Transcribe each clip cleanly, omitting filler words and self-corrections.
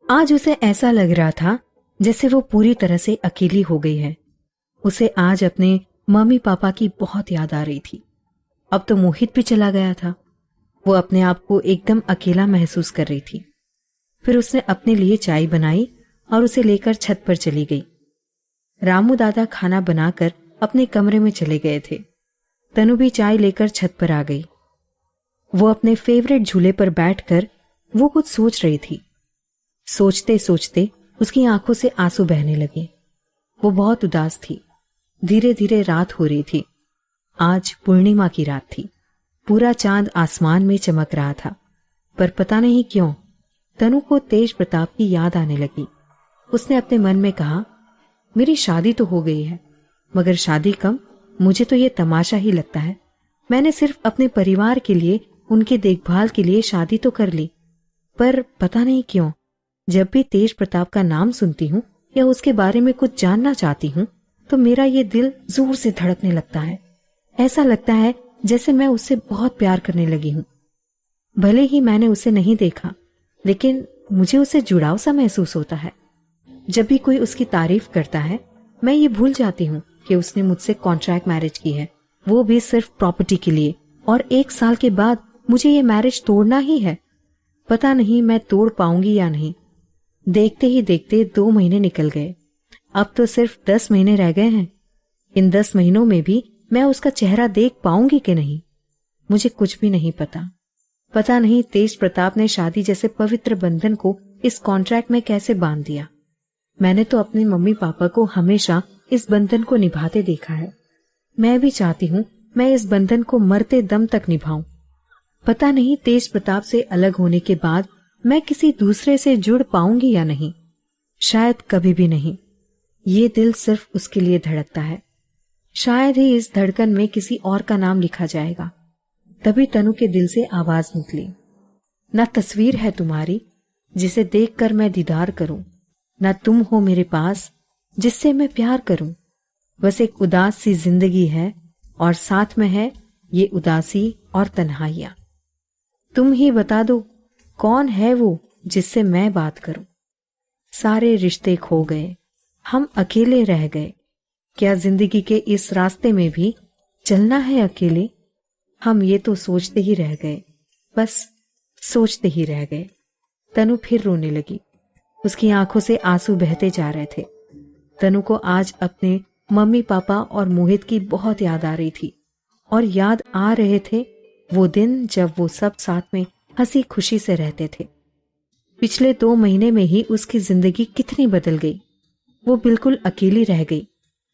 आज उसे ऐसा लग रहा था जैसे वो पूरी तरह से अकेली हो गई है। उसे आज अपने मम्मी पापा की बहुत याद आ रही थी। अब तो मोहित भी चला गया था। वो अपने आप को एकदम अकेला महसूस कर रही थी। फिर उसने अपने लिए चाय बनाई और उसे लेकर छत पर चली गई। रामू दादा खाना बनाकर अपने कमरे में चले गए थे। तनु भी चाय लेकर छत पर आ गई। वो अपने फेवरेट झूले पर बैठकर वो कुछ सोच रही थी। सोचते सोचते उसकी आंखों से आंसू बहने लगे। वो बहुत उदास थी। धीरे धीरे रात हो रही थी। आज पूर्णिमा की रात थी। पूरा चांद आसमान में चमक रहा था। पर पता नहीं क्यों तनु को तेज प्रताप की याद आने लगी। उसने अपने मन में कहा, मेरी शादी तो हो गई है, मगर शादी कम, मुझे तो ये तमाशा ही लगता है। मैंने सिर्फ अपने परिवार के लिए, उनकी देखभाल के लिए शादी तो कर ली, पर पता नहीं क्यों जब भी तेज प्रताप का नाम सुनती हूँ या उसके बारे में कुछ जानना चाहती हूँ तो मेरा ये दिल जोर से धड़कने लगता है। ऐसा लगता है जैसे मैं उससे बहुत प्यार करने लगी हूँ। भले ही मैंने उसे नहीं देखा, लेकिन मुझे उससे जुड़ाव सा महसूस होता है। जब भी कोई उसकी तारीफ करता है मैं ये भूल जाती हूँ कि उसने मुझसे कॉन्ट्रैक्ट मैरिज की है, वो भी सिर्फ प्रॉपर्टी के लिए, और 1 साल के बाद मुझे ये मैरिज तोड़ना ही है। पता नहीं मैं तोड़ पाऊंगी या नहीं। देखते ही देखते 2 महीने निकल गए। अब तो सिर्फ 10 महीने रह गए हैं। इन 10 महीनों में भी मैं उसका चेहरा देख पाऊंगी कि नहीं, मुझे कुछ भी नहीं पता। पता नहीं तेज प्रताप ने शादी जैसे पवित्र बंधन को इस कॉन्ट्रैक्ट में कैसे बांध दिया। मैंने तो अपने मम्मी पापा को हमेशा इस बंधन को निभाते देखा है। मैं भी चाहती हूँ मैं इस बंधन को मरते दम तक निभाऊं। पता नहीं तेज प्रताप से अलग होने के बाद मैं किसी दूसरे से जुड़ पाऊंगी या नहीं। शायद कभी भी नहीं। ये दिल सिर्फ उसके लिए धड़कता है। शायद ही इस धड़कन में किसी और का नाम लिखा जाएगा। तभी तनु के दिल से आवाज निकली, न तस्वीर है तुम्हारी जिसे देखकर मैं दीदार करूं, न तुम हो मेरे पास जिससे मैं प्यार करूं। बस एक उदास सी जिंदगी है और साथ में है ये उदासी और तन्हाइयां। तुम ही बता दो कौन है वो जिससे मैं बात करूं। सारे रिश्ते खो गए, हम अकेले रह गए। क्या जिंदगी के इस रास्ते में भी चलना है अकेले? हम ये तो सोचते ही रह गए, बस सोचते ही रह गए। तनु फिर रोने लगी। उसकी आंखों से आंसू बहते जा रहे थे। तनु को आज अपने मम्मी पापा और मोहित की बहुत याद आ रही थी, और याद आ रहे थे वो दिन जब वो सब साथ में हंसी खुशी से रहते थे। पिछले 2 महीने में ही उसकी जिंदगी कितनी बदल गई। वो बिल्कुल अकेली रह गई।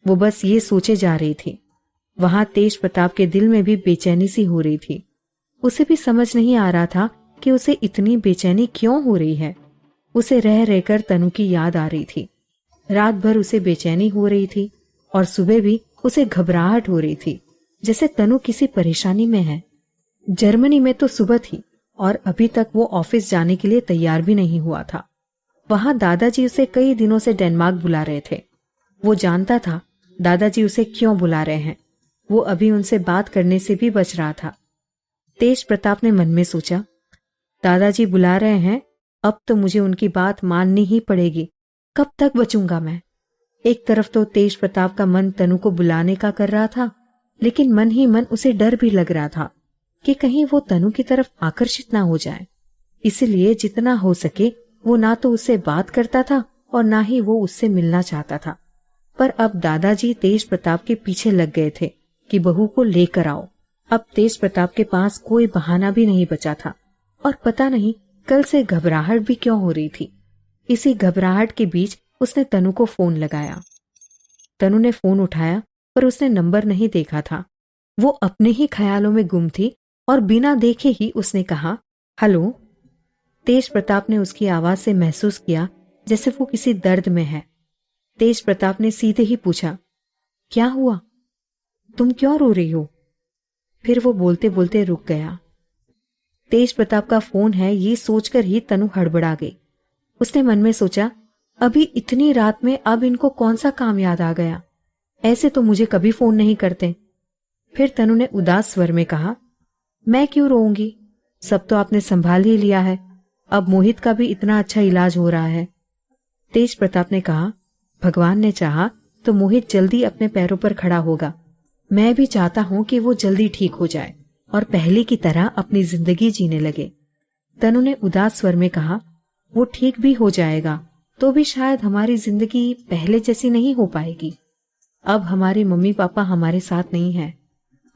वो बस ये सोचे जा रही थी। वहां तेज प्रताप के दिल में भी बेचैनी सी हो रही थी। उसे भी समझ नहीं आ रहा था कि उसे इतनी बेचैनी क्यों हो रही है। उसे रह रहकर तनु की याद आ रही थी। रात भर उसे बेचैनी हो रही थी और सुबह भी उसे घबराहट हो रही थी, जैसे तनु किसी परेशानी में है। जर्मनी में तो सुबह थी और अभी तक वो ऑफिस जाने के लिए तैयार भी नहीं हुआ था। वहां दादाजी उसे कई दिनों से डेनमार्क बुला रहे थे। वो जानता था दादाजी उसे क्यों बुला रहे हैं। वो अभी उनसे बात करने से भी बच रहा था। तेज प्रताप ने मन में सोचा, दादाजी बुला रहे हैं, अब तो मुझे उनकी बात माननी ही पड़ेगी। कब तक बचूंगा मैं? एक तरफ तो तेज प्रताप का मन तनु को बुलाने का कर रहा था, लेकिन मन ही मन उसे डर भी लग रहा था कि कहीं वो तनु की तरफ आकर्षित ना हो जाए। इसलिए जितना हो सके वो ना तो उससे बात करता था और ना ही वो उससे मिलना चाहता था। पर अब दादाजी तेज प्रताप के पीछे लग गए थे कि बहू को लेकर आओ। अब तेज प्रताप के पास कोई बहाना भी नहीं बचा था, और पता नहीं कल से घबराहट भी क्यों हो रही थी। इसी घबराहट के बीच उसने तनु को फोन लगाया। तनु ने फोन उठाया, पर उसने नंबर नहीं देखा था। वो अपने ही ख्यालों में गुम थी और बिना देखे ही उसने कहा, हेलो। तेज प्रताप ने उसकी आवाज से महसूस किया जैसे वो किसी दर्द में है। तेज प्रताप ने सीधे ही पूछा, क्या हुआ? तुम क्यों रो रही हो? फिर वो बोलते बोलते रुक गया। तेज प्रताप का फोन है ये सोचकर ही तनु हड़बड़ा गई। उसने मन में सोचा, अभी इतनी रात में अब इनको कौन सा काम याद आ गया? ऐसे तो मुझे कभी फोन नहीं करते। फिर तनु ने उदास स्वर में कहा, मैं क्यों रोऊंगी? सब तो आपने संभाल ही लिया है। अब मोहित का भी इतना अच्छा इलाज हो रहा है। तेज प्रताप ने कहा, भगवान ने चाहा तो मोहित जल्दी अपने पैरों पर खड़ा होगा। मैं भी चाहता हूं कि वो जल्दी ठीक हो जाए और पहले की तरह अपनी जिंदगी जीने लगे। तनु ने उदास स्वर में कहा, वो ठीक भी हो जाएगा तो भी शायद हमारी जिंदगी पहले जैसी नहीं हो पाएगी। अब हमारे मम्मी पापा हमारे साथ नहीं है,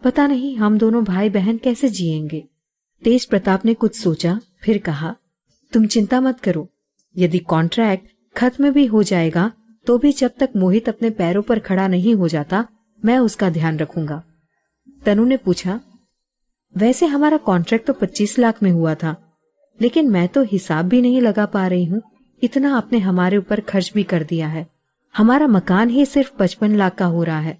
पता नहीं हम दोनों भाई बहन कैसे जिएंगे। तेज प्रताप ने कुछ सोचा, फिर कहा, तुम चिंता मत करो, यदि कॉन्ट्रैक्ट खत्म भी हो जाएगा तो भी जब तक मोहित अपने पैरों पर खड़ा नहीं हो जाता मैं उसका ध्यान रखूंगा। तनु ने पूछा, वैसे हमारा कॉन्ट्रैक्ट तो 25 लाख में हुआ था, लेकिन मैं तो हिसाब भी नहीं लगा पा रही हूँ, इतना आपने हमारे ऊपर खर्च भी कर दिया है। हमारा मकान ही सिर्फ 55 लाख का हो रहा है।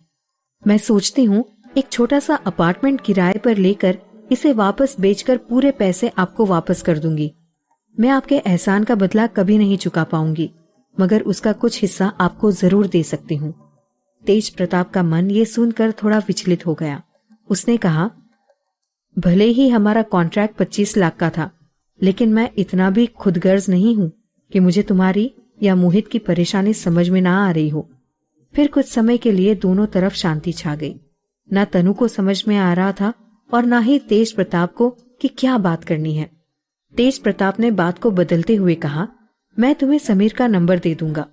मैं सोचती हूँ एक छोटा सा अपार्टमेंट किराए पर लेकर इसे वापस बेचकर पूरे पैसे आपको वापस कर दूंगी। मैं आपके एहसान का बदला कभी नहीं चुका पाऊंगी, मगर उसका कुछ हिस्सा आपको जरूर दे सकती हूँ। तेज प्रताप का मन ये सुनकर थोड़ा विचलित हो गया। उसने कहा, भले ही हमारा कॉन्ट्रैक्ट 25 लाख का था, लेकिन मैं इतना भी खुदगर्ज नहीं हूं कि मुझे तुम्हारी या मोहित की परेशानी समझ में ना आ रही हो। फिर कुछ समय के लिए दोनों तरफ शांति छा गई। न तनु को समझ में आ रहा था और न ही तेज प्रताप को कि क्या बात करनी है। तेज प्रताप ने बात को बदलते हुए कहा, मैं तुम्हें समीर का नंबर दे दूंगा।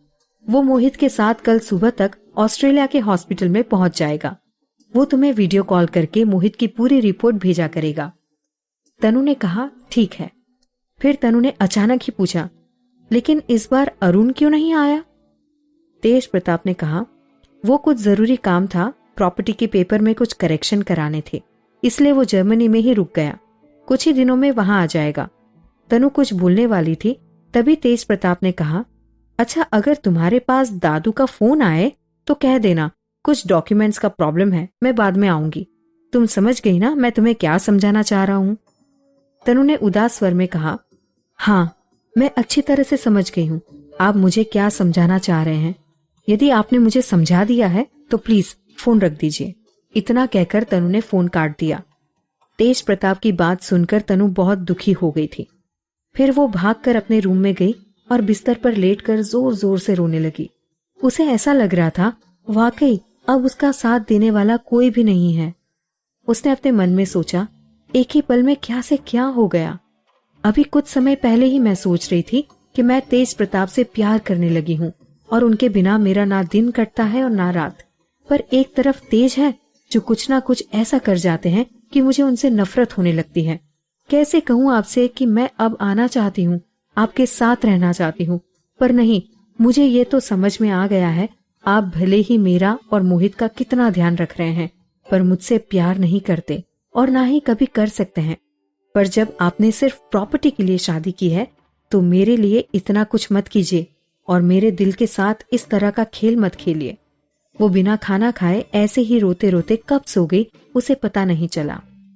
वो मोहित के साथ कल सुबह तक ऑस्ट्रेलिया के हॉस्पिटल में पहुंच जाएगा। वो तुम्हें वीडियो कॉल करके मोहित की पूरी रिपोर्ट भेजा करेगा। तनु ने कहा, ठीक है। फिर तनु ने अचानक ही पूछा, लेकिन इस बार अरुण क्यों नहीं आया? तेज प्रताप ने कहा, वो कुछ जरूरी काम था, प्रॉपर्टी के पेपर में कुछ करेक्शन कराने थे, इसलिए वो जर्मनी में ही रुक गया। कुछ ही दिनों में वहां आ जाएगा। तनु कुछ बोलने वाली थी, तभी तेज प्रताप ने कहा, अच्छा अगर तुम्हारे पास दादू का फोन आए तो कह देना कुछ डॉक्यूमेंट्स का प्रॉब्लम है, मैं बाद में आऊंगी। तुम समझ गई ना मैं तुम्हें क्या समझाना चाह रहा हूं? तनु ने उदास स्वर में कहा, हाँ मैं अच्छी तरह से समझ गई हूँ आप मुझे क्या समझाना चाह रहे हैं। यदि आपने मुझे समझा दिया है तो प्लीज फोन रख दीजिए। इतना कहकर तनु ने फोन काट दिया। तेज प्रताप की बात सुनकर तनु बहुत दुखी हो गई थी। फिर वो भागकर अपने रूम में गई और बिस्तर पर लेटकर जोर जोर से रोने लगी। उसे ऐसा लग रहा था वाकई अब उसका साथ देने वाला कोई भी नहीं है। उसने अपने मन में सोचा, एक ही पल में क्या से क्या हो गया। अभी कुछ समय पहले ही मैं सोच रही थी कि मैं तेज प्रताप से प्यार करने लगी हूँ और उनके बिना मेरा ना दिन कटता है और ना रात। पर एक तरफ तेज है जो कुछ ना कुछ ऐसा कर जाते हैं कि मुझे उनसे नफरत होने लगती है। कैसे कहूँ आपसे कि मैं अब आना चाहती हूँ, आपके साथ रहना चाहती हूँ, पर नहीं, मुझे ये तो समझ में आ गया है आप भले ही मेरा और मोहित का कितना ध्यान रख रहे हैं, पर मुझसे प्यार नहीं करते और ना ही कभी कर सकते हैं। पर जब आपने सिर्फ प्रॉपर्टी के लिए शादी की है तो मेरे लिए इतना कुछ मत कीजिए और मेरे दिल के साथ इस तरह का खेल मत खेलिए। वो बिना खाना खाए ऐसे ही रोते रोते कब सो गई उसे पता नहीं चला।